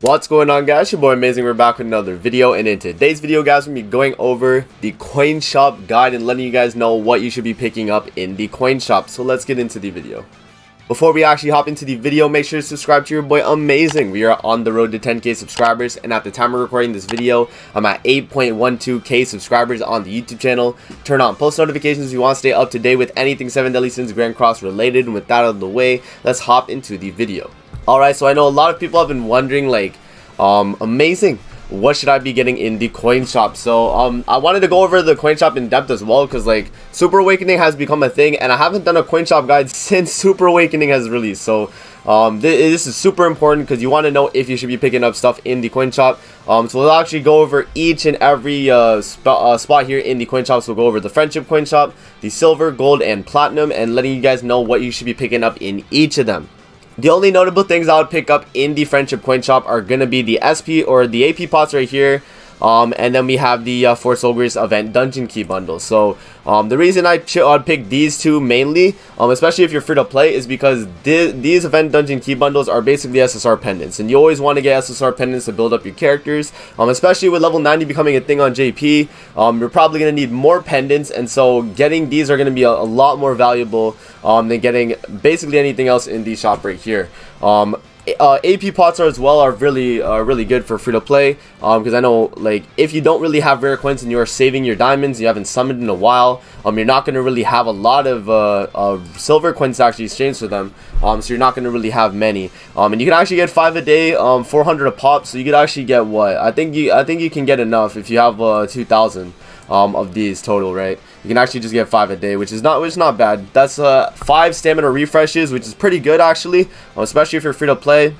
What's going on, guys? Your boy Amazing. We're back with another video, and in today's video, guys, we're going to be going over the coin shop guide and letting you guys know what you should be picking up in the coin shop. So let's get into the video. Before we actually hop into the video, make sure to subscribe to your boy Amazing. We are on the road to 10k subscribers, and at the time of recording this video, I'm at 8.12k subscribers on the YouTube channel. Turn on post notifications if you want to stay up to date with anything 7 Deadly Sins Grand Cross related. And with that out of the way, let's hop into the video. Alright, so I know a lot of people have been wondering, like, Amazing, what should I be getting in the coin shop? So I wanted to go over the coin shop in depth as well, because like Super Awakening has become a thing, and I haven't done a coin shop guide since Super Awakening has released. So this is super important because you want to know if you should be picking up stuff in the coin shop. So we'll actually go over each and every spot here in the coin shop. So we'll go over the friendship coin shop, the silver, gold, and platinum, and letting you guys know what you should be picking up in each of them. The only notable things I would pick up in the friendship coin shop are going to be the SP or the AP pots right here. And then we have the Fort Solgris event dungeon key bundle. So the reason I'd pick these two mainly, especially if you're free to play, is because these event dungeon key bundles are basically SSR pendants, and you always want to get SSR pendants to build up your characters, especially with level 90 becoming a thing on JP. You're probably going to need more pendants, and so getting these are going to be a lot more valuable than getting basically anything else in the shop right here. AP pots as well are really good for free to play, because I know, like, if you don't really have rare coins and you're saving your diamonds, you haven't summoned in a while, you're not going to really have a lot of silver coins to actually exchange for them, so you're not going to really have many, and you can actually get 5 a day, 400 a pop, so you could actually get what I think you can get enough if you have 2,000 of these total, right? You can actually just get 5 a day, which is not bad. That's 5 stamina refreshes, which is pretty good actually, especially if you're free to play.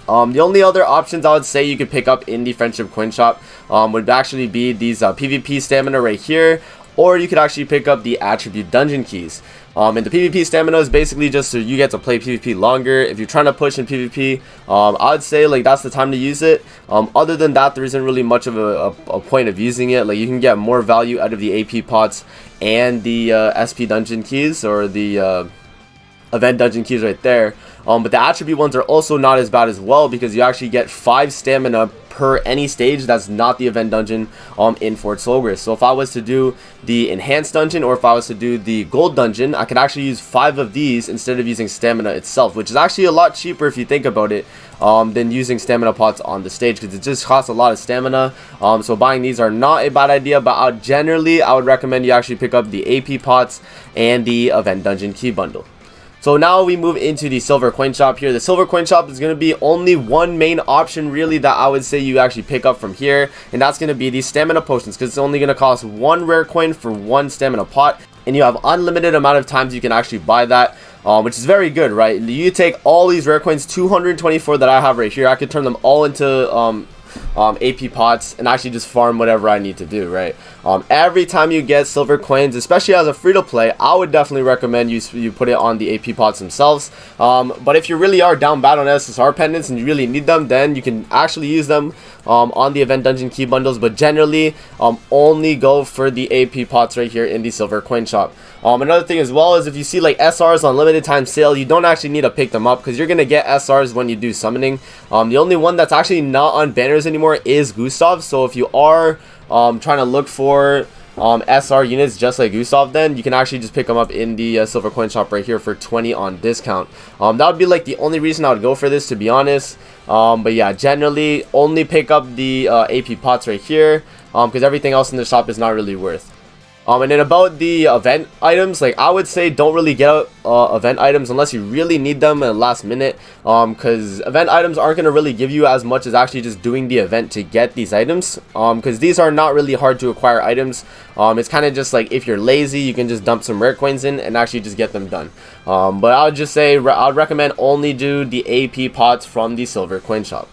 The only other options I would say you could pick up in the friendship coin shop would actually be these PvP stamina right here, or you could actually pick up the attribute dungeon keys. And the PvP stamina is basically just so you get to play PvP longer. If you're trying to push in PvP, I would say like that's the time to use it. Other than that, there isn't really much of a point of using it. Like, you can get more value out of the AP pots and the SP dungeon keys, or the event dungeon keys right there. But the attribute ones are also not as bad as well, because you actually get 5 stamina per any stage that's not the event dungeon in Fort Solgris. So if I was to do the enhanced dungeon, or if I was to do the gold dungeon, I could actually use 5 of these instead of using stamina itself, which is actually a lot cheaper if you think about it, than using stamina pots on the stage, because it just costs a lot of stamina. So buying these are not a bad idea, but I would recommend you actually pick up the AP pots and the event dungeon key bundle. So now we move into the silver coin shop here. The silver coin shop is going to be only one main option really that I would say you actually pick up from here, and that's going to be the stamina potions, because it's only going to cost 1 rare coin for 1 stamina pot, and you have unlimited amount of times you can actually buy that, which is very good, right? You take all these rare coins, 224 that I have right here, I could turn them all into AP pots and actually just farm whatever I need to do, right? Every time you get silver coins, especially as a free-to-play, I would definitely recommend you put it on the AP pots themselves. But if you really are down bad on SSR pendants and you really need them, then you can actually use them on the event dungeon key bundles, but generally only go for the AP pots right here in the silver coin shop. Another thing as well is, if you see like SRs on limited time sale, you don't actually need to pick them up, because you're gonna get SRs when you do summoning. The only one that's actually not on banners anymore is Gustav. So if you are trying to look for SR units just like Gustav, then you can actually just pick them up in the silver coin shop right here for 20 on discount. That would be like the only reason I would go for this, to be honest. But yeah, generally only pick up the AP pots right here, because everything else in the shop is not really worth. And then about the event items, like, I would say don't really get event items unless you really need them at the last minute, because event items aren't going to really give you as much as actually just doing the event to get these items, because these are not really hard to acquire items. It's kind of just like, if you're lazy, you can just dump some rare coins in and actually just get them done. But I would just say I'd recommend only do the AP pots from the silver coin shop.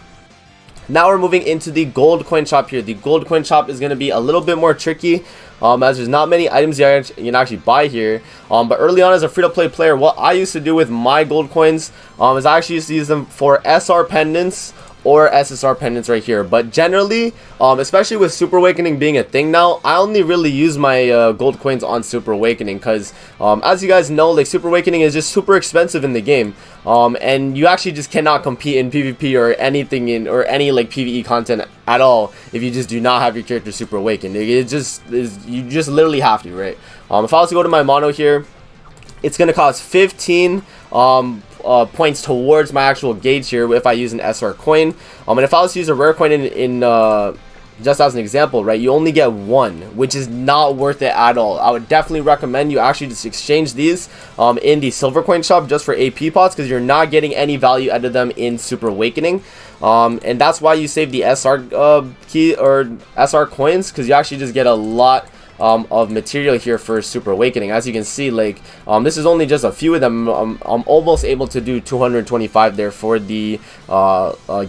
Now we're moving into the gold coin shop here. The gold coin shop is going to be a little bit more tricky, as there's not many items you can actually buy here. But early on, as a free-to-play player, what I used to do with my gold coins is I actually used to use them for SR pendants or SSR pendants right here. But generally, especially with Super Awakening being a thing now, I only really use my gold coins on Super Awakening because as you guys know, like, Super Awakening is just super expensive in the game, and you actually just cannot compete in PvP or anything or any like PvE content at all if you just do not have your character Super Awakened. It just is, you just literally have to, right? If I was to go to my mono here, it's gonna cost 15 points towards my actual gauge here if I use an SR coin. And if I was to use a rare coin in just as an example, right, you only get one, which is not worth it at all. I would definitely recommend you actually just exchange these in the silver coin shop just for AP pots, because you're not getting any value out of them in Super Awakening. And that's why you save the SR key or SR coins, because you actually just get a lot of material here for Super Awakening. As you can see, like, this is only just a few of them. I'm almost able to do 225 there for the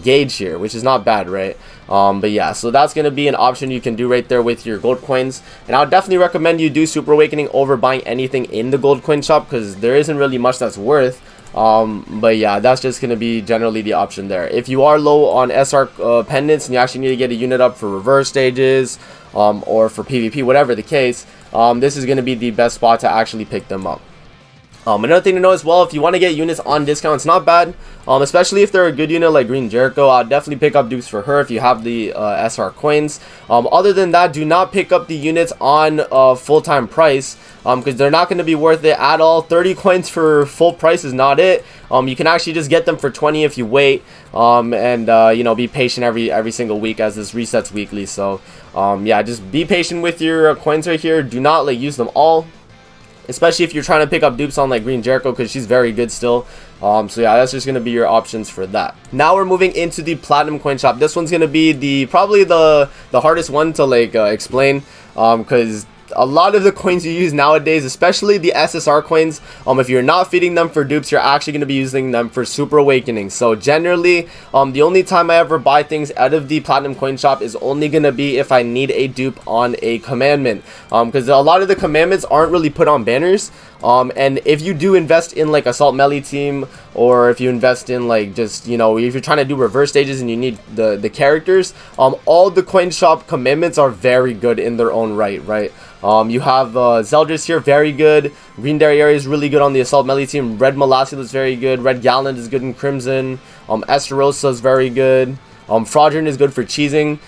gauge here, which is not bad, right? But yeah, so that's going to be an option you can do right there with your gold coins. And I would definitely recommend you do Super Awakening over buying anything in the gold coin shop, because there isn't really much that's worth. But yeah, that's just going to be generally the option there. If you are low on SR pendants and you actually need to get a unit up for reverse stages or for PvP, whatever the case, this is going to be the best spot to actually pick them up. Another thing to know as well, if you want to get units on discount, it's not bad, especially if they're a good unit like Green Jericho. I'll definitely pick up dupes for her if you have the SR coins. Other than that, do not pick up the units on full-time price, because they're not going to be worth it at all. 30 coins for full price is not it. You can actually just get them for 20 if you wait, and you know, be patient every single week, as this resets weekly. So yeah, just be patient with your coins right here. Do not like use them all, especially if you're trying to pick up dupes on like Green Jericho, because she's very good still. So yeah, that's just going to be your options for that. Now we're moving into the platinum coin shop. This one's going to be probably the hardest one to like explain, because a lot of the coins you use nowadays, especially the SSR coins, if you're not feeding them for dupes, you're actually going to be using them for Super Awakening. So generally, the only time I ever buy things out of the platinum coin shop is only going to be if I need a dupe on a commandment, because a lot of the commandments aren't really put on banners. And if you do invest in like Assault Melee team, or if you invest in like just, you know, if you're trying to do reverse stages and you need the characters, all the coin shop commandments are very good in their own right, right? You have Zeldris here, very good. Green Derriere is really good on the Assault Melee team. Red Molassula is very good. Red Gallant is good in Crimson. Esterosa is very good. Fraudulent is good for cheesing.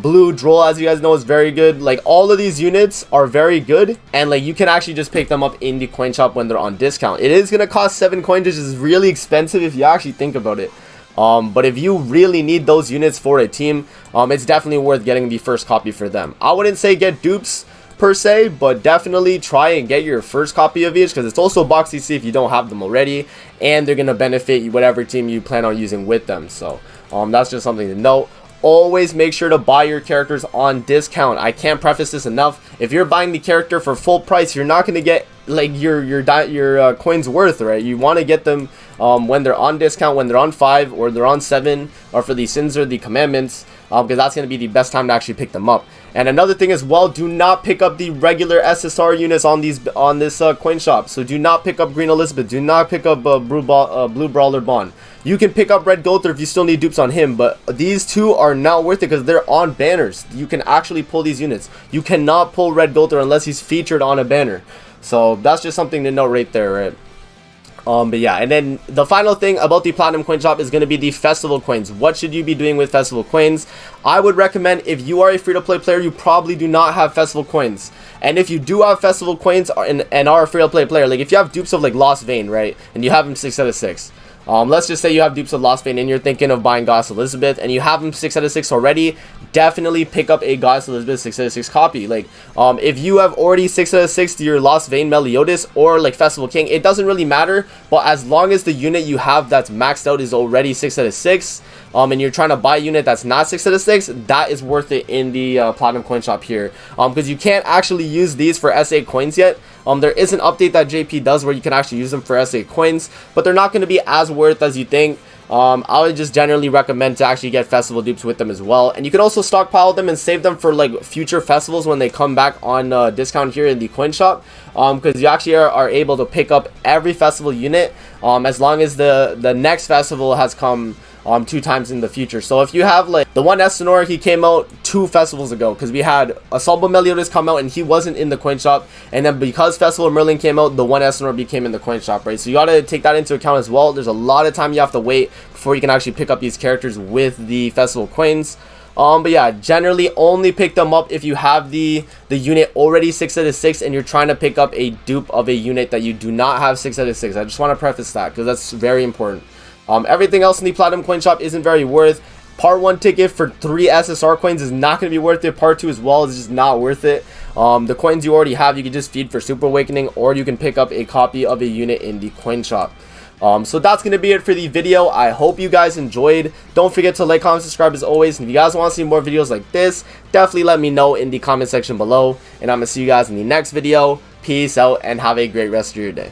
Blue Droll, as you guys know, is very good. Like, all of these units are very good, and like, you can actually just pick them up in the coin shop when they're on discount. It is going to cost 7 coins, which is really expensive if you actually think about it. But if you really need those units for a team, it's definitely worth getting the first copy for them. I wouldn't say get dupes per se, but definitely try and get your first copy of each, because it's also box CC if you don't have them already, and they're going to benefit whatever team you plan on using with them. So that's just something to note. Always make sure to buy your characters on discount. I can't preface this enough. If you're buying the character for full price, you're not going to get like your coins worth, right? You want to get them when they're on discount, when they're on 5 or they're on 7, or for the sins or the commandments, because that's going to be the best time to actually pick them up. And another thing as well, do not pick up the regular SSR units on this coin shop. So do not pick up Green Elizabeth. Do not pick up Blue Brawler Bond. You can pick up Red Gother if you still need dupes on him, but these two are not worth it because they're on banners. You can actually pull these units. You cannot pull Red Gother unless he's featured on a banner. So that's just something to note right there, right? But yeah, and then the final thing about the platinum coin shop is going to be the festival coins. What should you be doing with festival coins? I would recommend, if you are a free-to-play player, you probably do not have festival coins. And if you do have festival coins and are a free-to-play player, like if you have dupes of like Lost Vein, right, and you have them 6 out of 6. Let's just say you have dupes of Lost Vein and you're thinking of buying Goddess Elizabeth and you have them 6 out of 6 already, definitely pick up a Goddess Elizabeth 6 out of 6 copy. Like, if you have already 6 out of 6 to your Lost Vein Meliodas or like Festival King, it doesn't really matter, but as long as the unit you have that's maxed out is already 6 out of 6, and you're trying to buy a unit that's not 6 out of 6, that is worth it in the Platinum Coin Shop here, because you can't actually use these for SA coins yet. There is an update that JP does where you can actually use them for SA coins, but they're not going to be as worth as you think. I would just generally recommend to actually get festival dupes with them as well, and you can also stockpile them and save them for like future festivals when they come back on discount here in the coin shop, because you actually are able to pick up every festival unit as long as the next festival has come 2 times in the future. So if you have like the one Escanor, he came out 2 festivals ago, because we had Assault Meliodas come out and he wasn't in the coin shop, and then because Festival of Merlin came out, the one Escanor became in the coin shop, right? So you gotta take that into account as well. There's a lot of time you have to wait before you can actually pick up these characters with the festival coins. But yeah, generally only pick them up if you have the unit already 6 out of 6 and you're trying to pick up a dupe of a unit that you do not have 6 out of 6. I just want to preface that because that's very important. Everything else in the Platinum Coin Shop isn't very worth. Part 1 ticket for 3 SSR coins is not going to be worth it. Part 2 as well is just not worth it. The coins you already have, you can just feed for Super Awakening, or you can pick up a copy of a unit in the coin shop. So that's going to be it for the video. I hope you guys enjoyed. Don't forget to like, comment, subscribe as always. And if you guys want to see more videos like this, definitely let me know in the comment section below. And I'm going to see you guys in the next video. Peace out and have a great rest of your day.